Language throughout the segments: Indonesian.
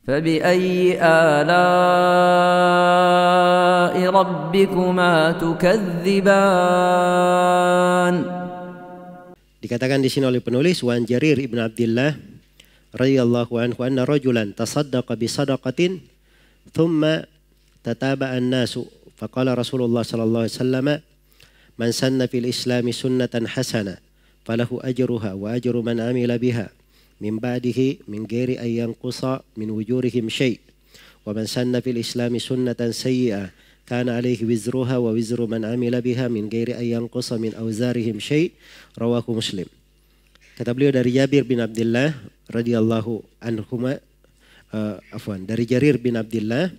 فبأي آلاء ربكما تكذبان. Dikatakan di sini oleh penulis, Wan Jarir ibn Abdullah radhiyallahu anhu anna rajulan tasaddaqa bi sadaqatin thumma tataba'a an-nasu faqala Rasulullah sallallahu alaihi wasallam man sanna fil islami sunnatan hasanah falahu ajruha wa ajru man amila biha min ba'dihi min ghairi an yanqusa min wujurihim syai' wa man sanna fil islami sunnatan sayyi'ah kana alaihi wizruha wa wizru man amila biha min ghairi an yanqusa min awzarihim syai'. Rawahu Muslim. Kata beliau dari Jabir bin Abdullah radhiyallahu anhuma, dari Jarir bin Abdullah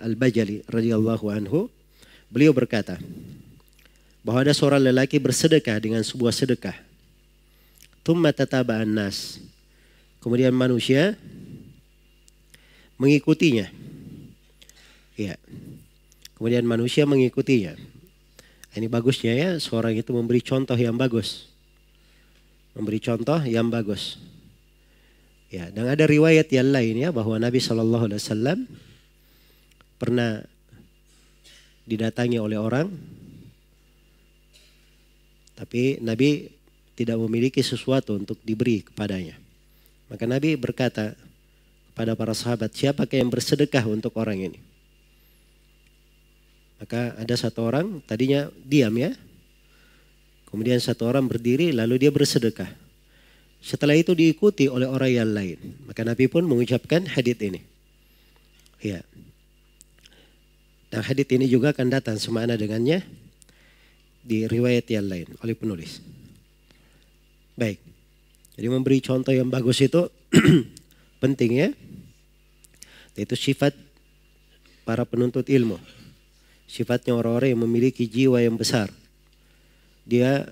Al-Bajali radhiyallahu anhu, beliau berkata bahwa ada seorang lelaki bersedekah dengan sebuah sedekah. Thumma tataba'an nas. Kemudian manusia mengikutinya. Ya. Kemudian manusia mengikutinya. Ini bagusnya ya, seorang itu memberi contoh yang bagus. Memberi contoh yang bagus. Ya, dan ada riwayat yang lain ya bahwa Nabi SAW pernah didatangi oleh orang, tapi Nabi tidak memiliki sesuatu untuk diberi kepadanya. Maka Nabi berkata kepada para sahabat, siapakah yang bersedekah untuk orang ini? Maka ada satu orang tadinya diam ya. Kemudian satu orang berdiri lalu dia bersedekah. Setelah itu diikuti oleh orang yang lain. Maka Nabi pun mengucapkan hadits ini. Ya. Dan hadits ini juga akan datang semakna dengannya di riwayat yang lain oleh penulis. Baik. Jadi memberi contoh yang bagus itu penting ya. Itu sifat para penuntut ilmu. Sifatnya orang-orang yang memiliki jiwa yang besar. Dia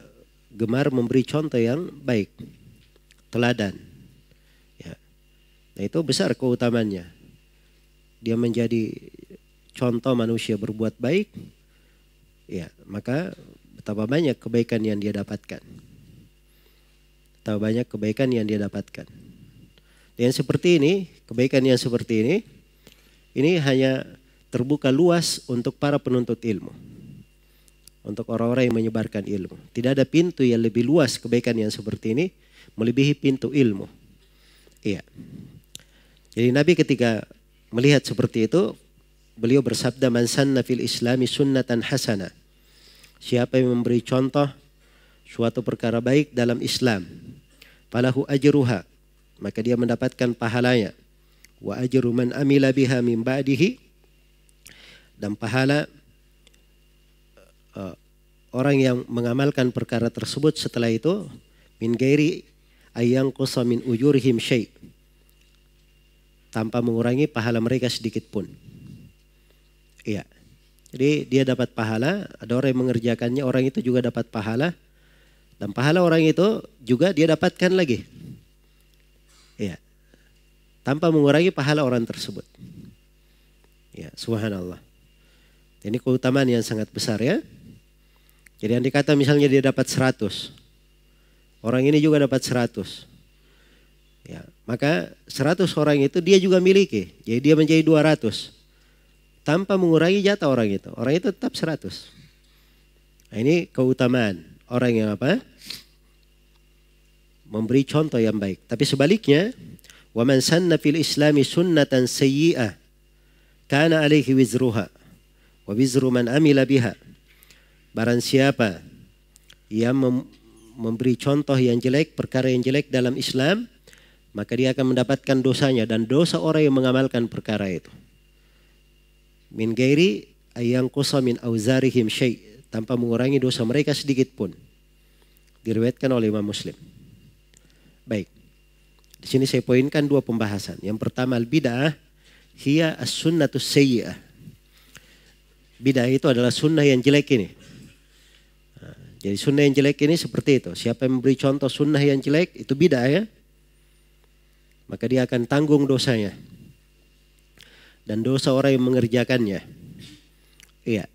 gemar memberi contoh yang baik. Teladan. Ya. Nah itu besar keutamannya. Dia menjadi contoh manusia berbuat baik. Ya, maka betapa banyak kebaikan yang dia dapatkan. Betapa banyak kebaikan yang dia dapatkan. Dan seperti ini, kebaikan yang seperti ini hanya terbuka luas untuk para penuntut ilmu. Untuk orang-orang yang menyebarkan ilmu. Tidak ada pintu yang lebih luas kebaikan yang seperti ini melebihi pintu ilmu. Iya. Jadi Nabi ketika melihat seperti itu, beliau bersabda, man sanna fil islami sunnatan hasanah. Siapa yang memberi contoh suatu perkara baik dalam Islam, falahu ajruha, maka dia mendapatkan pahalanya. Wa ajru man amila biha min ba'dihi, dan pahala orang yang mengamalkan perkara tersebut setelah itu, min ghairi ayang qusa min ujurihim syai', tanpa mengurangi pahala mereka sedikit pun. Iya. Jadi dia dapat pahala, ada orang yang mengerjakannya, orang itu juga dapat pahala, dan pahala orang itu juga dia dapatkan lagi. Iya. Tanpa mengurangi pahala orang tersebut. Ya, subhanallah. Ini keutamaan yang sangat besar ya. Jadi andai kata misalnya dia dapat 100. Orang ini juga dapat 100. Ya, maka 100 orang itu dia juga miliki. Jadi dia menjadi 200. Tanpa mengurangi jatah orang itu. Orang itu tetap 100. Nah, ini keutamaan orang yang apa? Memberi contoh yang baik. Tapi sebaliknya, wa man sanna fil islami sunnatan sayyi'ah kana alaihi wizruha wa wizru man amila biha. Barang siapa yang memberi contoh yang jelek, perkara yang jelek dalam Islam, maka dia akan mendapatkan dosanya dan dosa orang yang mengamalkan perkara itu. Min ghairi ayang qusa min auzarihim syai', tanpa mengurangi dosa mereka sedikit pun. Diriwayatkan oleh Imam Muslim. Baik. Di sini saya poinkan dua pembahasan. Yang pertama, al-bid'ah hiya as-sunnatus sayyi'ah. Bid'ah itu adalah sunnah yang jelek ini. Nah, jadi sunnah yang jelek ini seperti itu. Siapa yang memberi contoh sunnah yang jelek, itu bid'ah ya. Maka dia akan tanggung dosanya. Dan dosa orang yang mengerjakannya. Iya.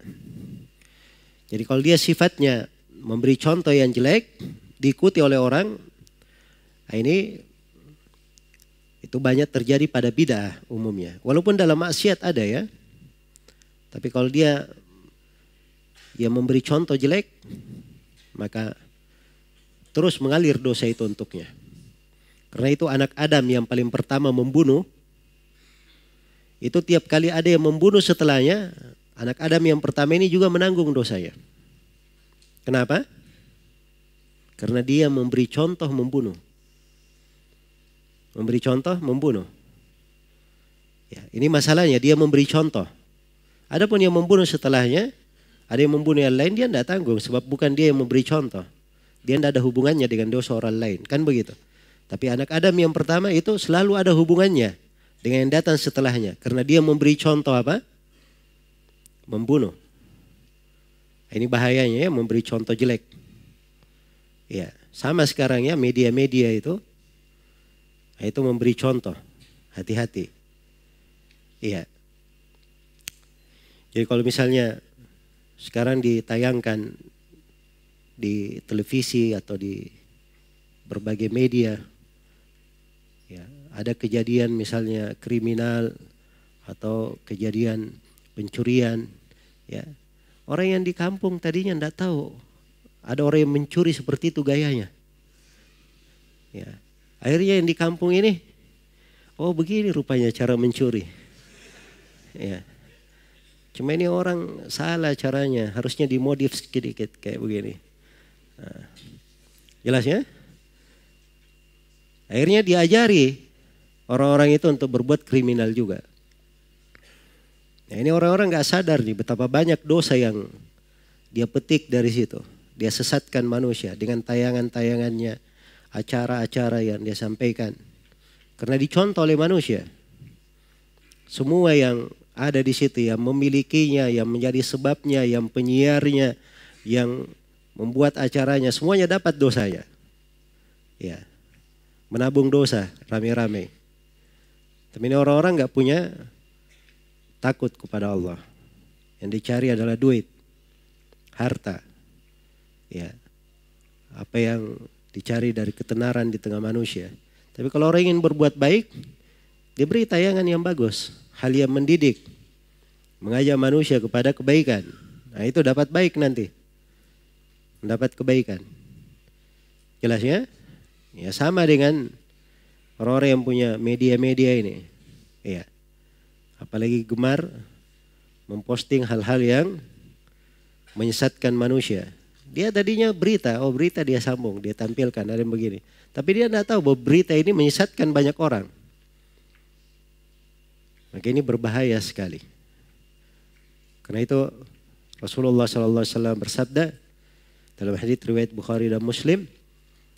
Jadi kalau dia sifatnya memberi contoh yang jelek, diikuti oleh orang, nah ini Itu banyak terjadi pada bid'ah umumnya. Walaupun dalam maksiat ada ya. Tapi kalau dia memberi contoh jelek, maka terus mengalir dosa itu untuknya. Karena itu anak Adam yang paling pertama membunuh, itu tiap kali ada yang membunuh setelahnya, anak Adam yang pertama ini juga menanggung dosanya. Kenapa? Karena dia memberi contoh membunuh. Memberi contoh membunuh. Ya, ini masalahnya, dia memberi contoh. Adapun yang membunuh setelahnya, ada yang membunuh yang lain, dia tidak tanggung sebab bukan dia yang memberi contoh. Dia tidak ada hubungannya dengan dosa orang lain, kan begitu. Tapi anak Adam yang pertama itu selalu ada hubungannya dengan yang datang setelahnya. Karena dia memberi contoh apa? Membunuh. Ini bahayanya ya, memberi contoh jelek. Ya, sama sekarang ya media-media itu memberi contoh. Hati-hati. Iya. Jadi kalau misalnya sekarang ditayangkan di televisi atau di berbagai media, ya, ada kejadian misalnya kriminal atau kejadian pencurian, ya, orang yang di kampung tadinya tidak tahu ada orang yang mencuri seperti itu gayanya, ya, akhirnya yang di kampung ini, oh begini rupanya cara mencuri, ya, cuma ini orang salah caranya, harusnya dimodif sedikit kayak begini, nah, jelas ya? Akhirnya diajari orang-orang itu untuk berbuat kriminal juga. Nah, ini orang-orang gak sadar nih betapa banyak dosa yang dia petik dari situ. Dia sesatkan manusia dengan tayangan-tayangannya, acara-acara yang dia sampaikan. Karena dicontoh oleh manusia. Semua yang ada di situ, yang memilikinya, yang menjadi sebabnya, yang penyiarnya, yang membuat acaranya, semuanya dapat dosanya. Ya. Menabung dosa rame-rame. Tapi ini orang-orang gak punya takut kepada Allah. Yang dicari adalah duit, harta. Ya, apa yang dicari dari ketenaran di tengah manusia. Tapi kalau orang ingin berbuat baik, diberi tayangan yang bagus, hal yang mendidik, mengajak manusia kepada kebaikan. Nah itu dapat baik nanti, mendapat kebaikan. Jelas ya? Ya sama dengan orang-orang yang punya media-media ini. Ya. Apalagi gemar memposting hal-hal yang menyesatkan manusia. Dia tadinya berita, oh berita dia sambung, dia tampilkan ada yang begini. Tapi dia tidak tahu bahwa berita ini menyesatkan banyak orang. Maka ini berbahaya sekali. Karena itu Rasulullah SAW bersabda dalam hadits riwayat Bukhari dan Muslim,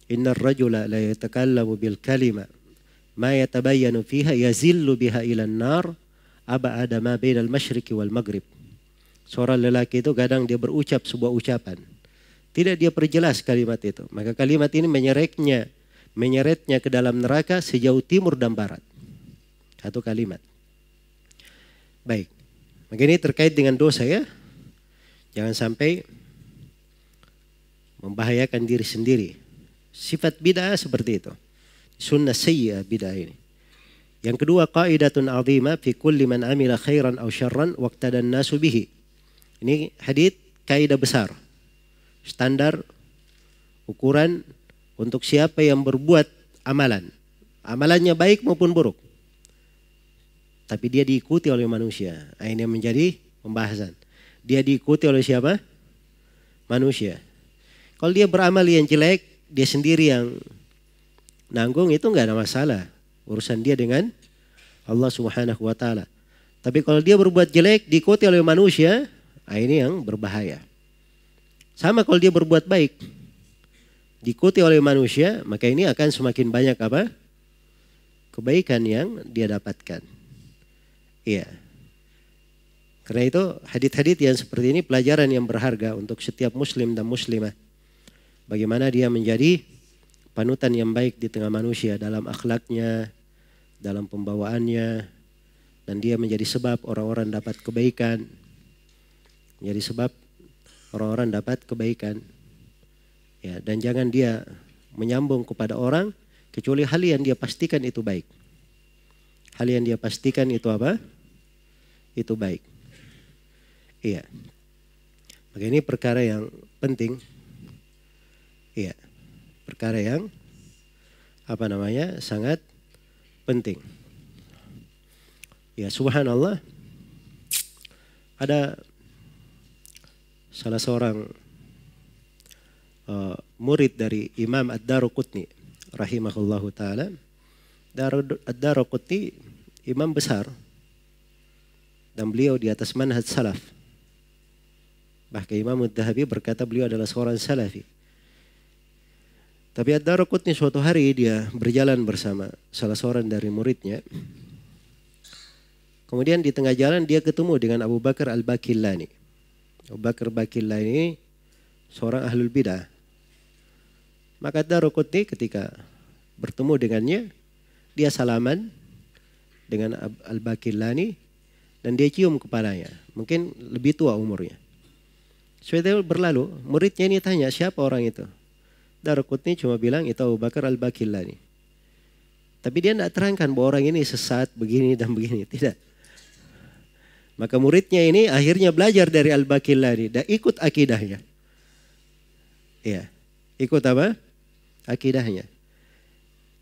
Innar rajula la yatakallamu bil kalima ma yatabayyanu fiha yazillu biha ilan nar aba'ada ma bainal masyriqi wal maghrib. Seorang lelaki itu kadang dia berucap sebuah ucapan, tidak dia perjelas kalimat itu, maka kalimat ini menyeretnya ke dalam neraka sejauh timur dan barat. Satu kalimat. Baik. Maka ini terkait dengan dosa ya. Jangan sampai membahayakan diri sendiri. Sifat bid'ah seperti itu. Sunnah sayyi'ah bid'ah ini. Yang kedua, qaidatun 'azimah fi kulli man amila khairan aw syarran waqtadan nasu bihi. Ini hadits kaidah besar. Standar ukuran untuk siapa yang berbuat amalan. Amalannya baik maupun buruk. Tapi dia diikuti oleh manusia. Ini menjadi pembahasan. Dia diikuti oleh siapa? Manusia. Kalau dia beramal yang jelek, dia sendiri yang nanggung, itu enggak ada masalah. Urusan dia dengan Allah Subhanahu wa taala. Tapi kalau dia berbuat jelek diikuti oleh manusia, ini yang berbahaya. Sama kalau dia berbuat baik diikuti oleh manusia, maka ini akan semakin banyak apa? Kebaikan yang dia dapatkan. Iya. Karena itu hadits-hadits yang seperti ini pelajaran yang berharga untuk setiap muslim dan muslimah. Bagaimana dia menjadi panutan yang baik di tengah manusia dalam akhlaknya, dalam pembawaannya, dan dia menjadi sebab orang-orang dapat kebaikan. Menjadi sebab orang-orang dapat kebaikan. Ya, dan jangan dia menyambung kepada orang kecuali hal yang dia pastikan itu baik. hal yang dia pastikan itu apa? Itu baik. Iya. Maka ini perkara yang penting. Iya. Perkara yang sangat penting. Ya, subhanallah. Ada salah seorang murid dari Imam Ad-Daruqutni rahimahullahu taala. Ad-Daruqutni imam besar dan beliau di atas manhaj salaf. Bahkan Imam Ad-Dhahabi berkata beliau adalah seorang salafi. Tapi Ad-Daruqutni suatu hari dia berjalan bersama salah seorang dari muridnya. Kemudian di tengah jalan dia ketemu dengan Abu Bakar Al-Baqillani. Abu Bakar Al-Baqillani ini seorang ahlul bidah. Maka Ad-Daruqutni ketika bertemu dengannya, dia salaman dengan Al-Baqillani dan dia cium kepalanya. Mungkin lebih tua umurnya. Sudah berlalu, muridnya ini tanya siapa orang itu. Daruqutni cuma bilang itu Abu Bakar Al-Baqillani. Tapi dia tidak terangkan bahwa orang ini sesat begini dan begini. Tidak. Maka muridnya ini akhirnya belajar dari Al-Baqillani dan ikut akidahnya. Iya. Ikut apa? Akidahnya.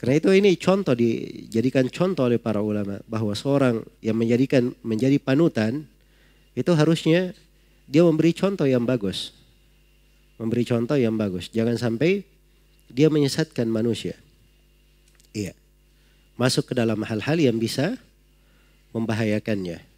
Karena itu ini contoh dijadikan contoh oleh para ulama bahwa seorang yang menjadi panutan itu harusnya dia memberi contoh yang bagus. Memberi contoh yang bagus. Jangan sampai dia menyesatkan manusia. Iya. Masuk ke dalam hal-hal yang bisa membahayakannya.